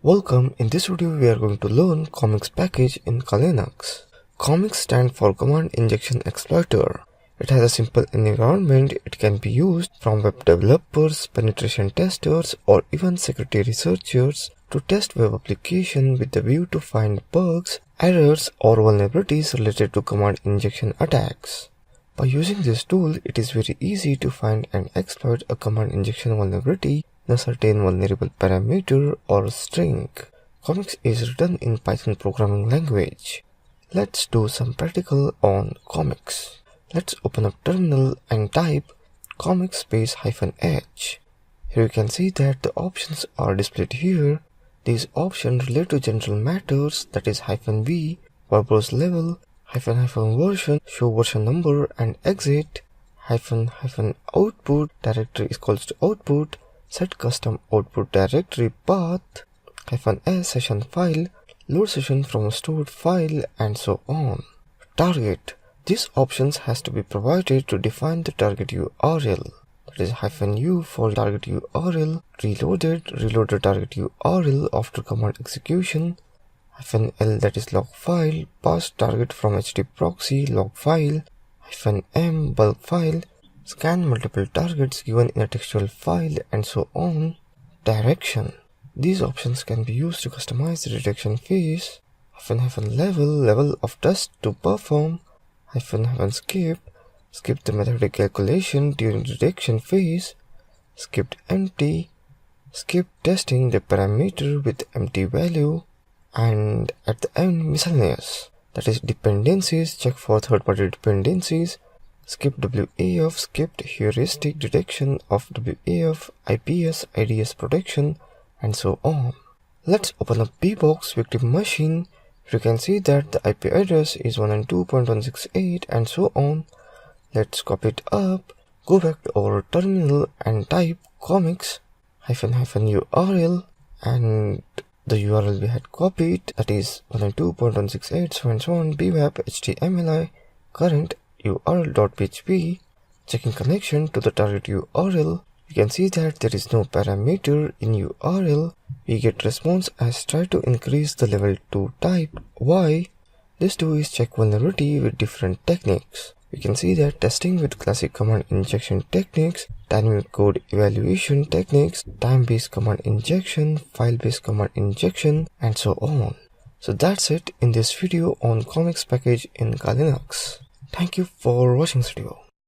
Welcome, in this video we are going to learn Commix package in Linux. Commix stands for Command Injection Exploiter. It has a simple environment. It can be used from web developers, penetration testers, or even security researchers to test web application with the view to find bugs, errors, or vulnerabilities related to command injection attacks. By using this tool, it is very easy to find and exploit a command injection vulnerability in a certain vulnerable parameter or string. Commix is written in Python programming language. Let's do some practical on Commix. Let's open up terminal and type commix space -h. Here you can see that the options are displayed here. These options relate to general matters, that is -v, verbose level, --version, show version number and exit, -output, directory is equals to output, set custom output directory path, -s session file, load session from a stored file, and so on. Target. These options has to be provided to define the target URL. That is -u for target URL, reload the target URL after command execution, -l that is log file, pass target from HT proxy log file, -m bulk file, scan multiple targets given in a textual file, and so on. Direction. These options can be used to customize the detection phase, level of test to perform, skip the methodic calculation during detection phase, skipped empty, skip testing the parameter with empty value, and at the end miscellaneous, that is dependencies, check for third-party dependencies, skip WAF, skipped heuristic detection of WAF, IPS, IDS protection, and so on. Let's open up bbox victim machine. You can see that the IP address is 192.168 and so on. Let's copy it up, go back to our terminal and type commix -URL and the URL we had copied, that is 192.168 so on bwap htmli current url.php. Checking connection to the target URL, you can see that there is no parameter in URL. We get response as try to increase the level to type Y. This too is check vulnerability with different techniques. We can see that testing with classic command injection techniques, dynamic code evaluation techniques, time-based command injection, file-based command injection, and so on. So that's it in this video on Commix package in Linux. Thank you for watching this video.